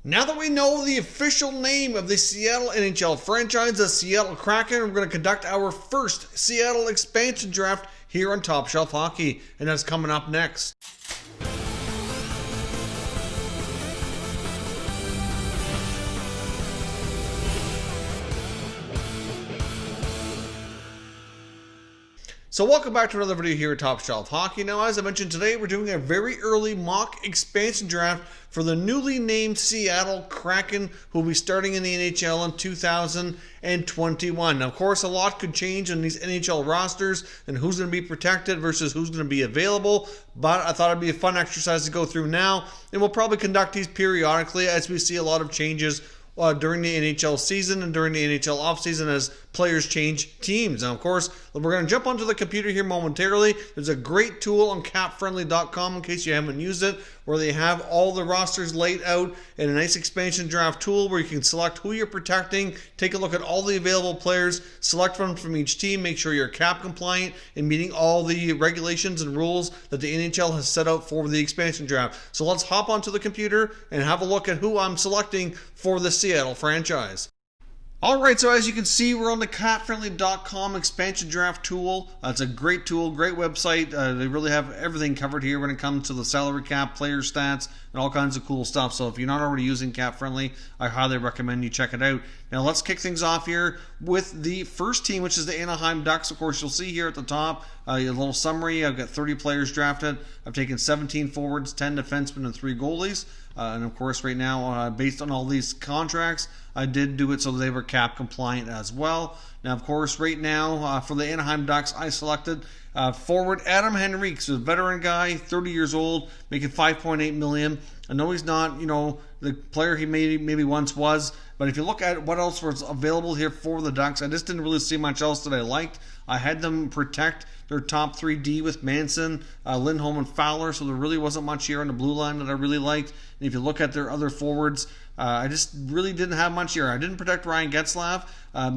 Now that we know the official name of the Seattle NHL franchise, the Seattle Kraken, we're going to conduct our first Seattle expansion draft here on Top Shelf Hockey, and that's coming up next. So welcome back to another video here at Top Shelf Hockey. Now, as I mentioned today, we're doing a very early mock expansion draft for the newly named Seattle Kraken, who will be starting in the NHL in 2021. Now, of course, a lot could change in these NHL rosters and who's going to be protected versus who's going to be available, but I thought it'd be a fun exercise to go through now, and we'll probably conduct these periodically as we see a lot of changes during the NHL season and during the NHL offseason as players change teams. Now, of course, we're going to jump onto the computer here momentarily. There's a great tool on capfriendly.com in case you haven't used it, where they have all the rosters laid out in a nice expansion draft tool where you can select who you're protecting, take a look at all the available players, select one from each team, make sure you're cap compliant and meeting all the regulations and rules that the NHL has set out for the expansion draft. So let's hop onto the computer and have a look at who I'm selecting for the Seattle franchise. Alright, so as you can see, we're on the capfriendly.com expansion draft tool. It's a great tool, great website. They really have everything covered here when it comes to the salary cap, player stats, and all kinds of cool stuff. So if you're not already using CapFriendly, I highly recommend you check it out. Now let's kick things off here with the first team, which is the Anaheim Ducks. Of course, you'll see here at the top a little summary. I've got 30 players drafted. I've taken 17 forwards, 10 defensemen, and 3 goalies. And of course, right now, based on all these contracts, I did do it so they were cap compliant as well. Now, of course, right now, for the Anaheim Ducks, I selected forward Adam Henriques, a veteran guy, 30 years old, making $5.8 million. I know he's not, the player he maybe once was, but if you look at what else was available here for the Ducks, I just didn't really see much else that I liked. I had them protect their top 3D with Manson, Lindholm, and Fowler, so there really wasn't much here on the blue line that I really liked. And if you look at their other forwards, I just really didn't have much here. I didn't protect Ryan Getzlaf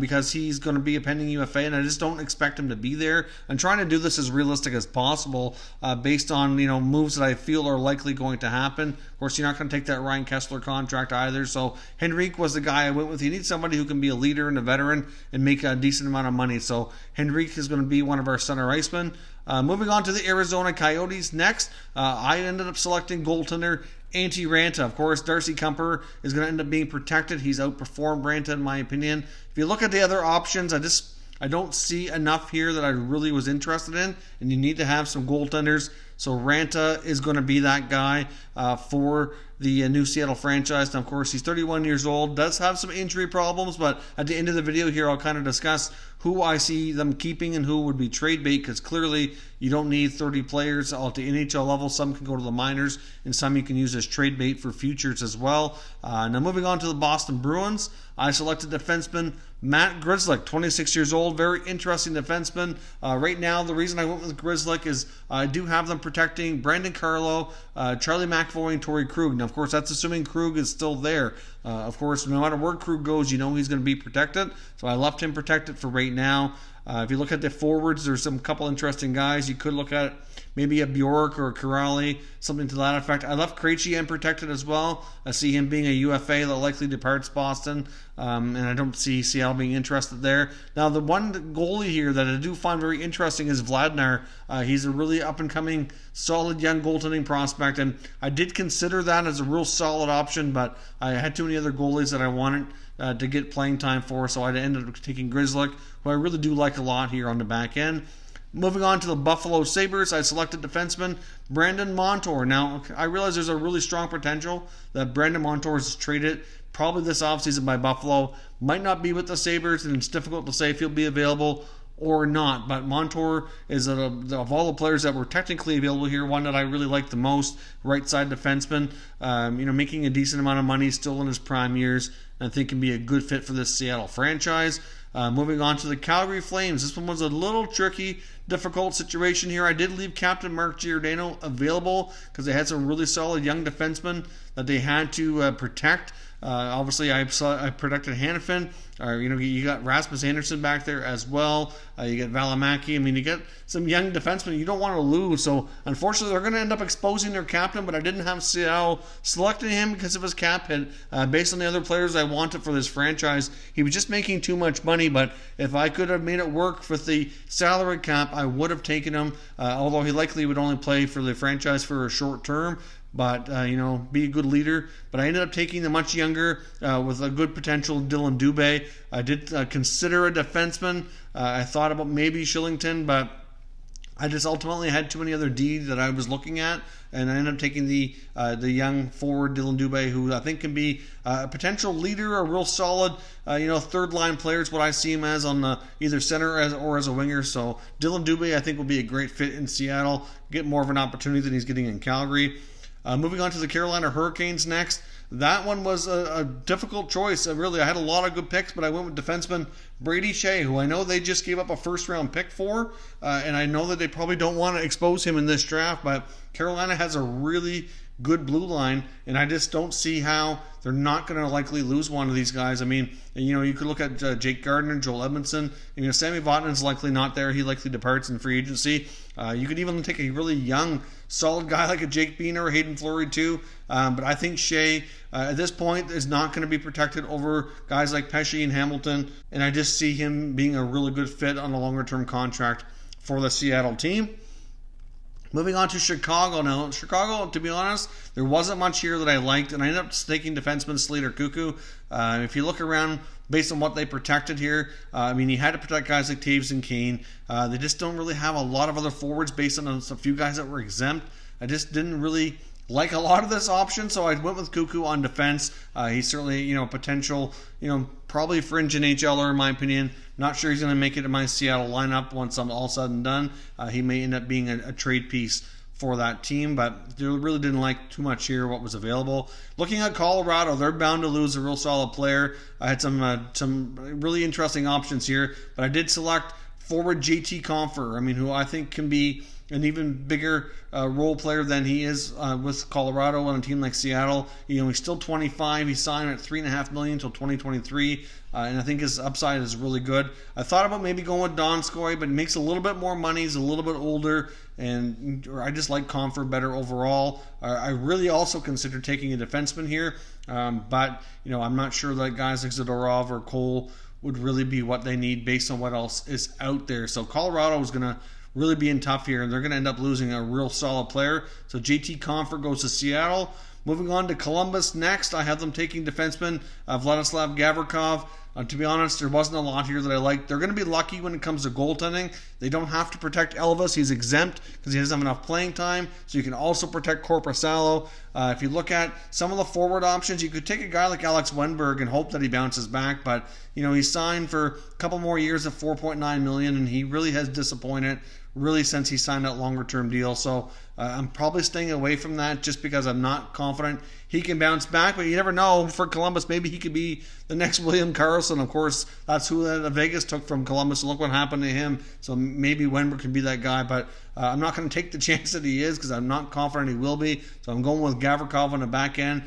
because he's going to be a pending UFA, and I just don't expect him to be there. I'm trying to do this as realistic as possible based on moves that I feel are likely going to happen. Of course, you're not going to take that Ryan Kessler contract either. So Henrique was the guy I went with. You need somebody who can be a leader and a veteran and make a decent amount of money. So Henrique is going to be one of our center icemen. Moving on to the Arizona Coyotes next, I ended up selecting goaltender Antti Raanta. Of course, Darcy Kuemper is going to end up being protected. He's outperformed Raanta in my opinion. If you look at the other options, I don't see enough here that I really was interested in, and you need to have some goaltenders. So Raanta is going to be that guy for the new Seattle franchise. Now, of course, he's 31 years old, does have some injury problems, but at the end of the video here, I'll kind of discuss who I see them keeping and who would be trade bait, because clearly you don't need 30 players at the NHL level. Some can go to the minors, and some you can use as trade bait for futures as well. Now, moving on to the Boston Bruins, I selected defenseman Matt Grzelcyk, 26 years old, very interesting defenseman. Right now, the reason I went with Grzelcyk is I do have them protecting Brandon Carlo, Charlie McAvoy, and Torrey Krug. Now, of course, that's assuming Krug is still there. Of course, no matter where Krug goes, he's going to be protected. So I left him protected for right now. If you look at the forwards, there's some couple interesting guys. You could look at maybe a Bjork or a Kuraly, something to that effect. I left Krejci unprotected as well. I see him being a UFA that likely departs Boston, and I don't see Seattle being interested there. Now, the one goalie here that I do find very interesting is Vladimir. He's a really up-and-coming, solid young goaltending prospect, and I did consider that as a real solid option, but I had too many other goalies that I wanted to get playing time for, so I ended up taking Grzelcyk, who I really do like a lot here on the back end. Moving on to the Buffalo Sabres, I selected defenseman Brandon Montour. Now, I realize there's a really strong potential that Brandon Montour is traded probably this offseason by Buffalo. Might not be with the Sabres, and it's difficult to say if he'll be available or not. But Montour is, of all the players that were technically available here, one that I really like the most. Right side defenseman, making a decent amount of money, still in his prime years, and I think can be a good fit for this Seattle franchise. Moving on to the Calgary Flames. This one was a little tricky, difficult situation here. I did leave Captain Mark Giordano available because they had some really solid young defensemen that they had to protect. Obviously, I predicted Hannafin. You got Rasmus Andersson back there as well. You get Valimaki. I mean, you get some young defensemen you don't want to lose. So, unfortunately, they're going to end up exposing their captain, but I didn't have Seattle selecting him because of his cap hit. Based on the other players I wanted for this franchise, he was just making too much money, but if I could have made it work with the salary cap, I would have taken him, although he likely would only play for the franchise for a short term. But, be a good leader. But I ended up taking the much younger, with a good potential, Dylan Dubé. I did consider a defenseman. I thought about maybe Shillington, but I just ultimately had too many other D's that I was looking at, and I ended up taking the young forward Dylan Dubé, who I think can be a potential leader, a real solid, third line player is what I see him as on either center or as a winger. So Dylan Dubé, I think, will be a great fit in Seattle, get more of an opportunity than he's getting in Calgary. Moving on to the Carolina Hurricanes next. That one was a difficult choice. I had a lot of good picks, but I went with defenseman Brady Shea, who I know they just gave up a first-round pick for, and I know that they probably don't want to expose him in this draft, but Carolina has a really good blue line, and I just don't see how they're not going to likely lose one of these guys. I mean, you could look at Jake Gardiner, Joel Edmondson. Sammy Vatanin's likely not there. He likely departs in free agency. You could even take a really young, solid guy like a Jake Beaner or Hayden Fleury too. But I think Shea, at this point, is not going to be protected over guys like Pesce and Hamilton. And I just see him being a really good fit on a longer-term contract for the Seattle team. Moving on to Chicago now. Chicago, to be honest, there wasn't much here that I liked, and I ended up taking defenseman Slater Cuckoo. If you look around, based on what they protected here, you had to protect guys like Taves and Kane. They just don't really have a lot of other forwards based on a few guys that were exempt. I just didn't really like a lot of this option, so I went with Cuckoo on defense. He's certainly, potential, probably fringe NHLer in my opinion. Not sure he's going to make it in my Seattle lineup once I'm all said and done. He may end up being a trade piece for that team, but they really didn't like too much here what was available. Looking at Colorado, they're bound to lose a real solid player. I had some really interesting options here, but I did select forward JT Compher, who I think can be an even bigger role player than he is with Colorado on a team like Seattle. He's still 25. He signed at $3.5 million until 2023, and I think his upside is really good. I thought about maybe going with Donskoy, but he makes a little bit more money. He's a little bit older, and I just like Compher better overall. I really also considered taking a defenseman here, but I'm not sure that guys like Zadorov or Cole would really be what they need based on what else is out there. So Colorado is going to really being tough here, and they're going to end up losing a real solid player. So JT Compher goes to Seattle. Moving on to Columbus next, I have them taking defenseman Vladislav Gavrikov. To be honest, there wasn't a lot here that I liked. They're going to be lucky when it comes to goaltending. They don't have to protect Elvis. He's exempt because he doesn't have enough playing time. So you can also protect Korpisalo. If you look at some of the forward options, you could take a guy like Alex Wenberg and hope that he bounces back. But, he's signed for a couple more years at $4.9 million, and he really has disappointed really since he signed that longer-term deal. So I'm probably staying away from that just because I'm not confident he can bounce back. But you never know. For Columbus, maybe he could be the next William Karlsson. Of course, that's who Vegas took from Columbus. Look what happened to him. So maybe Wenberg can be that guy. But I'm not going to take the chance that he is because I'm not confident he will be. So I'm going with Gavrikov on the back end.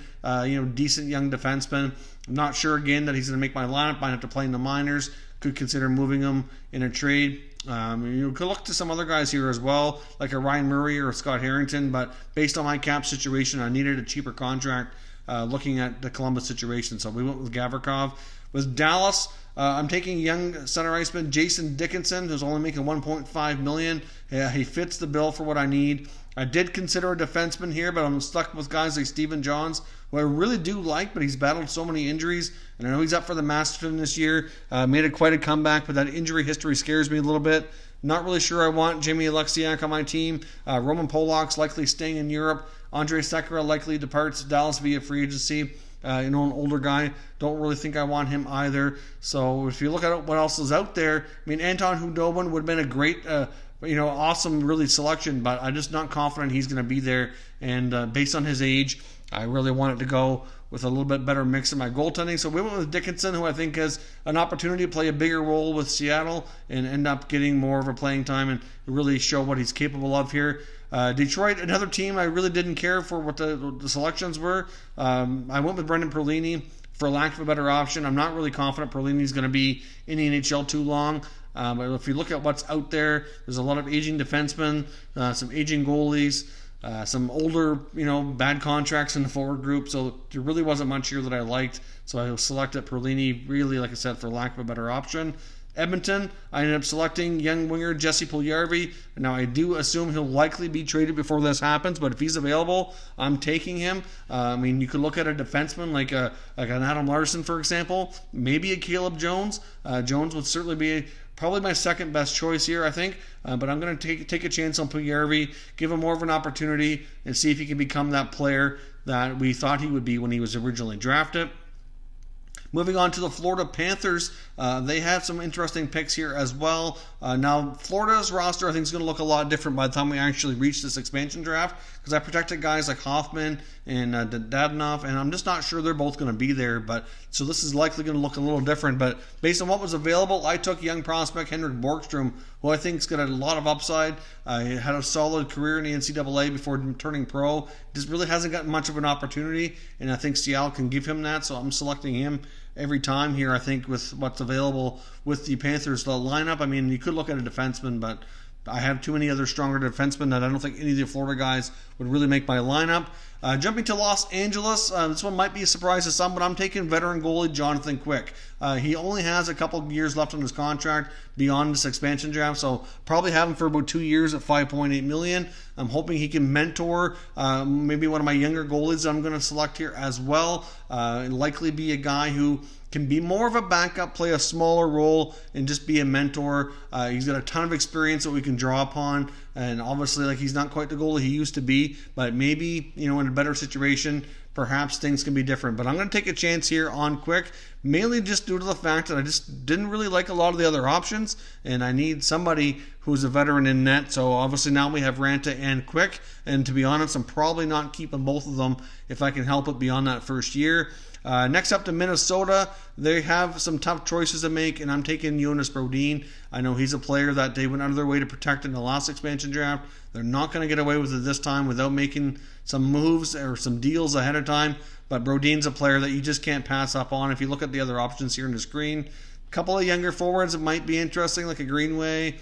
Decent young defenseman. I'm not sure, again, that he's going to make my lineup. Might have to play in the minors. Could consider moving him in a trade. You could look to some other guys here as well, like a Ryan Murray or a Scott Harrington, but based on my cap situation, I needed a cheaper contract looking at the Columbus situation, so we went with Gavrikov. With Dallas, I'm taking young center iceman Jason Dickinson, who's only making $1.5 million. He fits the bill for what I need. I did consider a defenseman here, but I'm stuck with guys like Stephen Johns, who I really do like, but he's battled so many injuries, and I know he's up for the Masterton this year. Made quite a comeback, but that injury history scares me a little bit. Not really sure I want Jamie Alexiak on my team. Roman Polak's likely staying in Europe. Andrei Sekera likely departs Dallas via free agency. An older guy. Don't really think I want him either. So if you look at what else is out there, Anton Hudobin would have been a great awesome really selection, but I'm just not confident he's going to be there. And based on his age, I really wanted to go with a little bit better mix in my goaltending. So we went with Dickinson, who I think has an opportunity to play a bigger role with Seattle and end up getting more of a playing time and really show what he's capable of here. Detroit, another team I really didn't care for what the selections were. I went with Brendan Perlini. for lack of a better option. I'm not really confident Perlini's going to be in the NHL too long. But if you look at what's out there, there's a lot of aging defensemen, some aging goalies, some older, bad contracts in the forward group. So there really wasn't much here that I liked. So I selected Perlini, really, like I said, for lack of a better option. Edmonton, I ended up selecting young winger Jesse Puljujarvi. Now, I do assume he'll likely be traded before this happens, but if he's available, I'm taking him. You could look at a defenseman like an Adam Larsson, for example, maybe a Caleb Jones. Jones would certainly be probably my second best choice here, I think. But I'm going to take a chance on Puljujarvi, give him more of an opportunity, and see if he can become that player that we thought he would be when he was originally drafted. Moving on to the Florida Panthers, they have some interesting picks here as well. Now, Florida's roster, I think, is going to look a lot different by the time we actually reach this expansion draft, because I protected guys like Hoffman and Dadonov, and I'm just not sure they're both going to be there. But so this is likely going to look a little different. But based on what was available, I took young prospect Henrik Borgstrom, who I think has got a lot of upside. He had a solid career in the NCAA before turning pro. Just really hasn't gotten much of an opportunity, and I think Seattle can give him that. So I'm selecting him every time here, I think, with what's available with the Panthers. The lineup, you could look at a defenseman, but I have too many other stronger defensemen that I don't think any of the Florida guys would really make my lineup. Jumping to Los Angeles, this one might be a surprise to some, but I'm taking veteran goalie Jonathan Quick. He only has a couple of years left on his contract beyond this expansion draft, so probably have him for about 2 years at $5.8 million. I'm hoping he can mentor maybe one of my younger goalies that I'm going to select here as well. Likely be a guy who can be more of a backup, play a smaller role, and just be a mentor. He's got a ton of experience that we can draw upon, and obviously, he's not quite the goalie he used to be, but maybe, in a better situation, perhaps things can be different. But I'm going to take a chance here on Quick, mainly just due to the fact that I just didn't really like a lot of the other options, and I need somebody who's a veteran in net. So obviously now we have Ranta and Quick, and to be honest, I'm probably not keeping both of them if I can help it beyond that first year. Next up to Minnesota, they have some tough choices to make, and I'm taking Jonas Brodin. I know he's a player that they went out of their way to protect in the last expansion draft. They're not going to get away with it this time without making some moves or some deals ahead of time, but Brodin's a player that you just can't pass up on. If you look at the other options here on the screen, a couple of younger forwards that might be interesting, like a Greenway.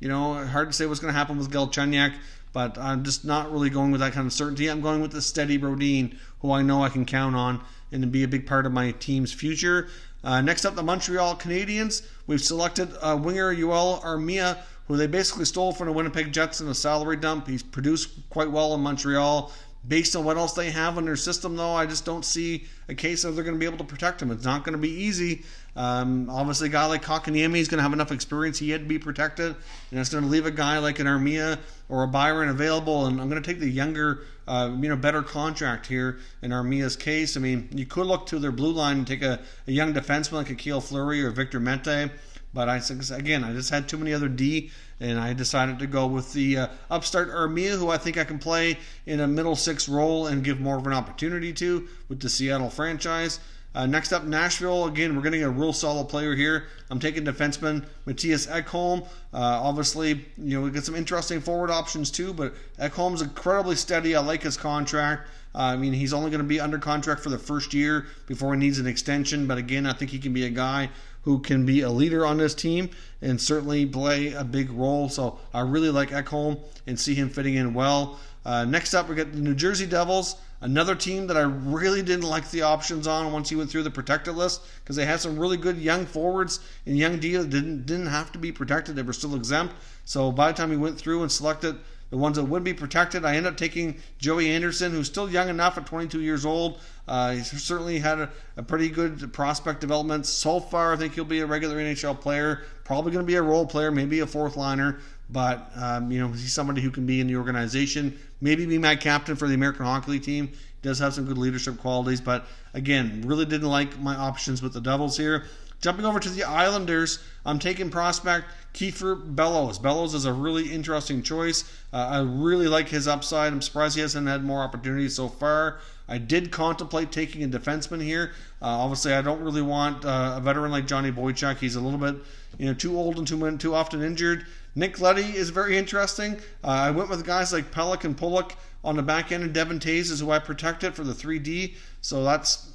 Hard to say what's going to happen with Galchenyuk, but I'm just not really going with that kind of certainty. I'm going with the steady Brodin, who I know I can count on and to be a big part of my team's future. Next up, the Montreal Canadiens. We've selected winger Yoel Armia, who they basically stole from the Winnipeg Jets in a salary dump. He's produced quite well in Montreal. Based on what else they have in their system, though, I just don't see a case of they're going to be able to protect him. It's not going to be easy. Obviously, a guy like Kotkaniemi is going to have enough experience he had to be protected, and that's going to leave a guy like an Armia or a Byron available. And I'm going to take the younger, better contract here in Armia's case. You could look to their blue line and take a young defenseman like a Kale Fleury or Victor Mete. But I just had too many other D, and I decided to go with the upstart Armia, who I think I can play in a middle six role and give more of an opportunity to with the Seattle franchise. Next up, Nashville. Again, we're getting a real solid player here. I'm taking defenseman Matthias Ekholm. Obviously, we get some interesting forward options too, but Ekholm's incredibly steady. I like his contract. He's only going to be under contract for the first year before he needs an extension. But again, I think he can be a guy who can be a leader on this team and certainly play a big role. So I really like Ekholm and see him fitting in well. Next up, we got the New Jersey Devils, another team that I really didn't like the options on once you went through the protected list, because they had some really good young forwards and young D that didn't have to be protected. They were still exempt. So by the time we went through and selected the ones that would be protected, I ended up taking Joey Anderson, who's still young enough at 22 years old. He's certainly had a pretty good prospect development. So far, I think he'll be a regular NHL player, probably going to be a role player, maybe a fourth liner. But, he's somebody who can be in the organization, maybe be my captain for the American Hockey League team. He does have some good leadership qualities. But, again, really didn't like my options with the Devils here. Jumping over to the Islanders, I'm taking prospect Kiefer Bellows. Bellows is a really interesting choice. I really like his upside. I'm surprised he hasn't had more opportunities so far. I did contemplate taking a defenseman here. Obviously, I don't really want a veteran like Johnny Boychuk. He's a little bit too old and too often injured. Nick Leddy is very interesting. I went with guys like Pellick and Pullock on the back end, and Devin Tays is who I protected for the 3D. So that's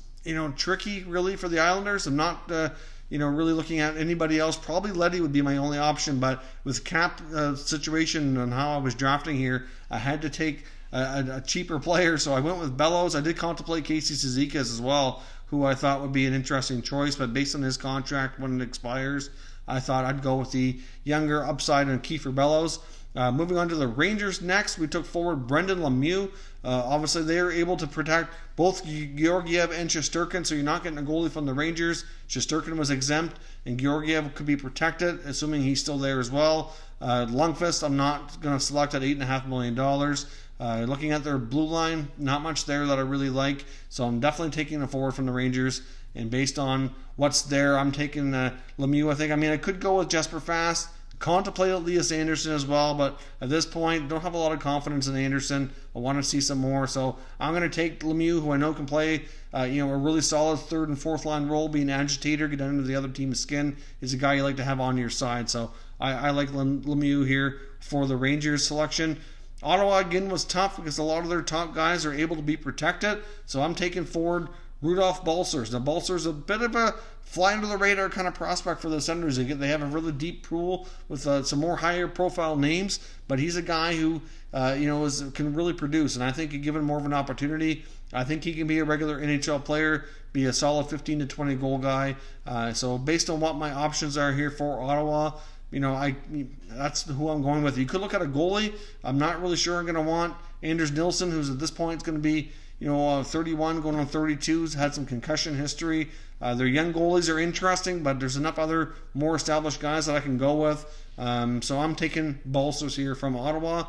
tricky really for the Islanders. I'm not really looking at anybody else. Probably Leddy would be my only option, but with cap situation and how I was drafting here, I had to take a cheaper player, so I went with Bellows. I did contemplate Casey Cizikas as well, who I thought would be an interesting choice, but based on his contract when it expires, I thought I'd go with the younger upside on Kiefer Bellows. Moving on to the Rangers next, we took forward Brendan Lemieux. Obviously, they are able to protect both Georgiev and Shesterkin, so you're not getting a goalie from the Rangers. Shesterkin was exempt, and Georgiev could be protected, assuming he's still there as well. Lundqvist, I'm not going to select at $8.5 million. Looking at their blue line, not much there that I really like, so I'm definitely taking a forward from the Rangers. And based on what's there, I'm taking Lemieux, I think. I could go with Jesper Fast. Contemplate Elias Anderson as well, but at this point, don't have a lot of confidence in Anderson. I want to see some more, so I'm going to take Lemieux, who I know can play, a really solid third and fourth line role, be an agitator, get under the other team's skin. Is a guy you like to have on your side, so I like Lemieux here for the Rangers selection. Ottawa again was tough because a lot of their top guys are able to be protected, so I'm taking forward Rudolph Balcers. Now, Balcers a bit of a fly under the radar kind of prospect for the Senators. They have a really deep pool with some more higher profile names, but he's a guy who can really produce, and I think given more of an opportunity, I think he can be a regular NHL player, be a solid 15 to 20 goal guy. So based on what my options are here for Ottawa, that's who I'm going with. You could look at a goalie. I'm not really sure I'm going to want Anders Nilsson, who's at this point is going to be 31 going on 32, has had some concussion history. Their young goalies are interesting, but there's enough other more established guys that I can go with. So I'm taking Balcers here from Ottawa.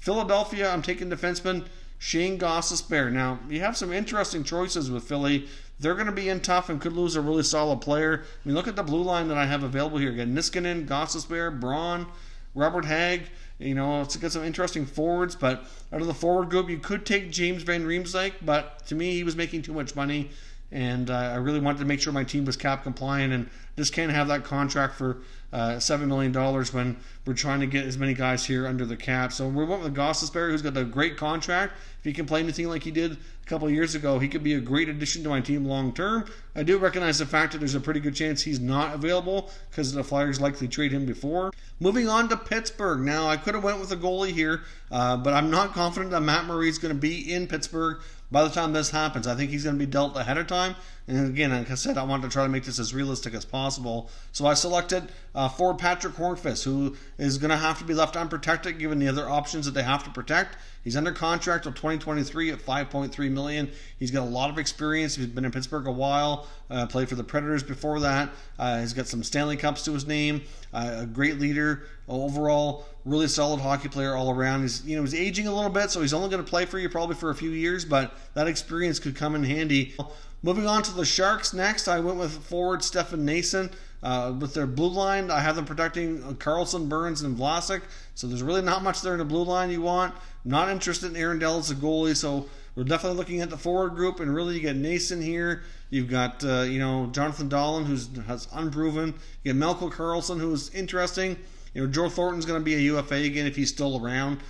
Philadelphia, I'm taking defenseman Shane Gostisbehere. Now, you have some interesting choices with Philly. They're going to be in tough and could lose a really solid player. Look at the blue line that I have available here. You got Niskanen, Gostisbehere, Braun, Robert Hagg. It's got some interesting forwards, but out of the forward group, you could take James Van Riemsdyk, but to me, he was making too much money, and I really wanted to make sure my team was cap compliant, and just can't have that contract for $7 million when we're trying to get as many guys here under the cap. So we went with Gostisbehere, who's got a great contract. If he can play anything like he did a couple of years ago, he could be a great addition to my team long term. I do recognize the fact that there's a pretty good chance he's not available because the Flyers likely trade him before. Moving on to Pittsburgh. Now, I could have went with a goalie here, but I'm not confident that Matt Murray's going to be in Pittsburgh by the time this happens. I think he's going to be dealt ahead of time. And again, like I said, I wanted to try to make this as realistic as possible. So I selected forward Patrick Hornqvist, who is going to have to be left unprotected given the other options that they have to protect. He's under contract till 2023 at $5.3 million. He's got a lot of experience. He's been in Pittsburgh a while. Played for the Predators before that. He's got some Stanley Cups to his name. A great leader. Overall, really solid hockey player all around. He's aging a little bit, so he's only going to play for you probably for a few years, but that experience could come in handy. Moving on to the Sharks next, I went with forward Stefan Nason. With their blue line, I have them protecting Karlsson, Burns, and Vlasic. So there's really not much there in the blue line you want. Not interested in Aaron Dell as a goalie, so we're definitely looking at the forward group. And really, you get Nason here. You've got Jonathan Dahlen, has unproven. You get Melko Karlsson, who's interesting. Joe Thornton's going to be a UFA again if he's still around.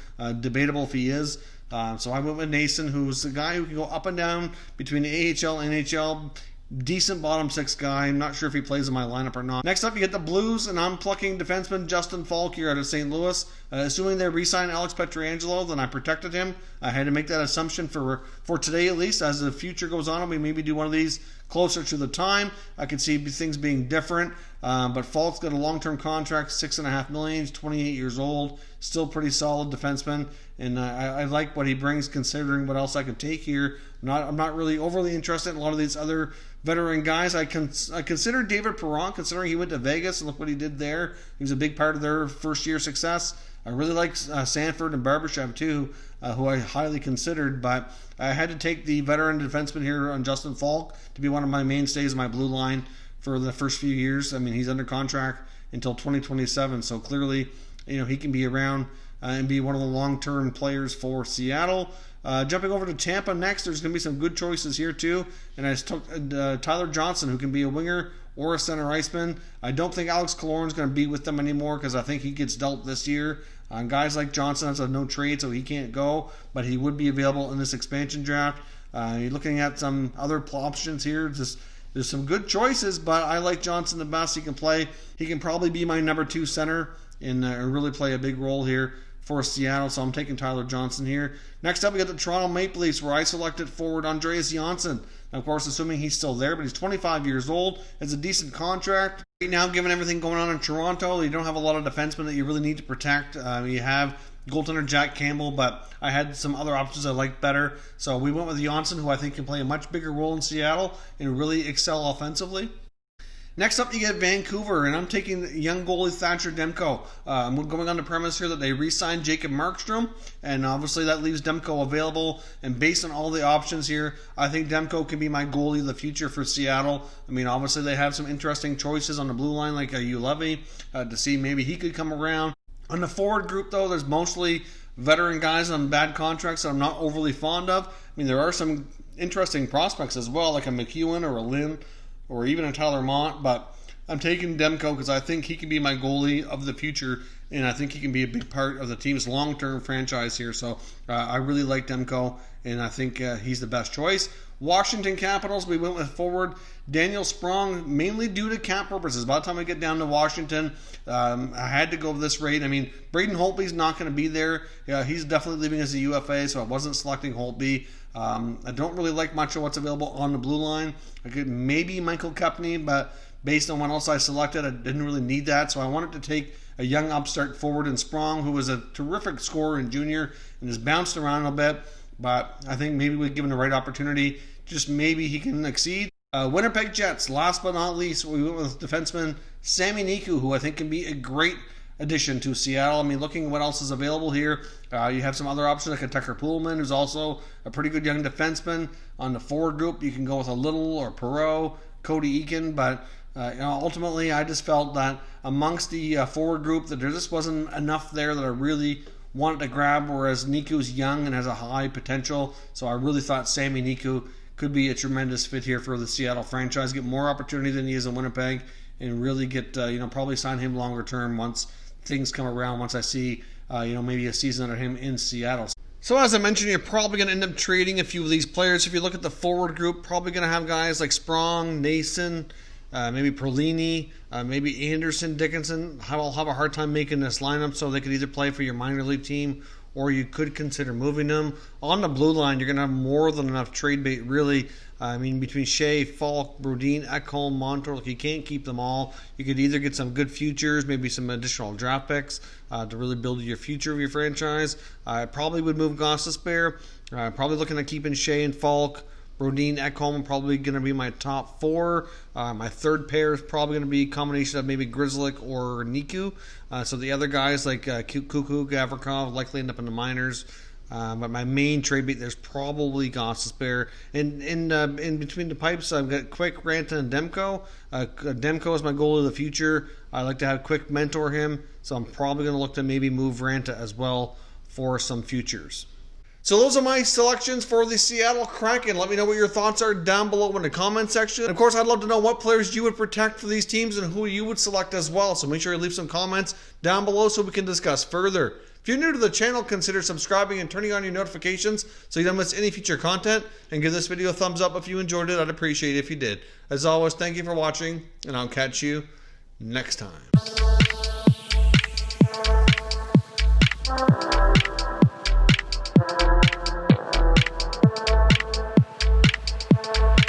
Debatable if he is. So I went with Nason, who's a guy who can go up and down between the AHL and NHL. Decent bottom six guy. I'm not sure if he plays in my lineup or not. Next up, you get the Blues, and I'm plucking defenseman Justin Falk here out of St. Louis. Assuming they re-sign Alex Pietrangelo, then I protected him. I had to make that assumption for today at least. As the future goes on, we maybe do one of these closer to the time. I could see things being different. But Falk's got a long-term contract, $6.5 million. He's 28 years old. Still pretty solid defenseman. And I like what he brings considering what else I could take here. I'm not really overly interested in a lot of these other veteran guys. I consider David Perron, considering he went to Vegas and look what he did there. He was a big part of their first-year success. I really like Sanford and Barbashev too, who I highly considered, but I had to take the veteran defenseman here on Justin Falk to be one of my mainstays in my blue line for the first few years. He's under contract until 2027, so clearly, he can be around and be one of the long-term players for Seattle. Jumping over to Tampa next, there's going to be some good choices here too, and I took Tyler Johnson, who can be a winger or a center iceman. I don't think Alex Killorn's going to be with them anymore because I think he gets dealt this year. Guys like Johnson has a no trade, so he can't go, but he would be available in this expansion draft. You're looking at some other options here. There's some good choices, but I like Johnson the best. He can play. He can probably be my number 2 center and really play a big role here for Seattle, so I'm taking Tyler Johnson here. Next up, we got the Toronto Maple Leafs, where I selected forward Andreas Johnsson. Now, of course, assuming he's still there, but he's 25 years old. Has a decent contract. Right now, given everything going on in Toronto, you don't have a lot of defensemen that you really need to protect. You have goaltender Jack Campbell, but I had some other options I liked better. So we went with Johnsson, who I think can play a much bigger role in Seattle and really excel offensively. Next up, you get Vancouver, and I'm taking young goalie Thatcher Demko. I'm going on the premise here that they re-signed Jacob Markstrom, and obviously that leaves Demko available. And based on all the options here, I think Demko can be my goalie of the future for Seattle. I mean, obviously they have some interesting choices on the blue line, like Ulevy, to see maybe he could come around. On the forward group, though, there's mostly veteran guys on bad contracts that I'm not overly fond of. I mean, there are some interesting prospects as well, like a McEwen or a Lynn, or even a Tyler Mott, but I'm taking Demko because I think he can be my goalie of the future, and I think he can be a big part of the team's long-term franchise here. So I really like Demko, and I think he's the best choice. Washington Capitals, we went with forward Daniel Sprong, mainly due to cap purposes. By the time I get down to Washington, I had to go with this rate. I mean, Braden Holtby's not going to be there. He's definitely leaving as a UFA, so I wasn't selecting Holtby. I don't really like much of what's available on the blue line. I could maybe Michael Kepney, but based on what else I selected, I didn't really need that. So I wanted to take a young upstart forward in Sprong, who was a terrific scorer in junior and has bounced around a bit. But I think maybe we've given the right opportunity, just maybe he can exceed. Winnipeg Jets, last but not least, we went with defenseman Sami Niku, who I think can be a great addition to Seattle. I mean, looking at what else is available here, you have some other options like a Tucker Poolman, who's also a pretty good young defenseman. On the forward group, you can go with a Little or Perreault, Cody Eakin, but ultimately I just felt that amongst the forward group that there just wasn't enough there that I really wanted to grab, whereas Niku's young and has a high potential, so I really thought Sami Niku could be a tremendous fit here for the Seattle franchise, get more opportunity than he is in Winnipeg, and really get, probably sign him longer term once things come around, once I see, maybe a season under him in Seattle. So as I mentioned, you're probably going to end up trading a few of these players. If you look at the forward group, probably going to have guys like Sprong, Nason, maybe Perlini, maybe Anderson, Dickinson. I'll have a hard time making this lineup, so they could either play for your minor league team or you could consider moving them. On the blue line, you're going to have more than enough trade bait, really. I mean, between Shea, Falk, Brodin, Ekholm, Montour, you can't keep them all. You could either get some good futures, maybe some additional draft picks to really build your future of your franchise. I probably would move Gostisbehere. Probably looking at keeping Shea and Falk. Brodin, Ekholm probably going to be my top 4. My third pair is probably going to be a combination of maybe Grzelcyk or Niku. So the other guys like Kuku, Gavrikov likely end up in the minors. But my main trade bait there's probably Gostisbehere. And in between the pipes, I've got Quick, Ranta, and Demko. Demko is my goal of the future. I like to have Quick mentor him, so I'm probably going to look to maybe move Ranta as well for some futures. So those are my selections for the Seattle Kraken. Let me know what your thoughts are down below in the comment section. And of course, I'd love to know what players you would protect for these teams and who you would select as well. So make sure you leave some comments down below so we can discuss further. If you're new to the channel, consider subscribing and turning on your notifications so you don't miss any future content. And give this video a thumbs up if you enjoyed it. I'd appreciate it if you did. As always, thank you for watching, and I'll catch you next time.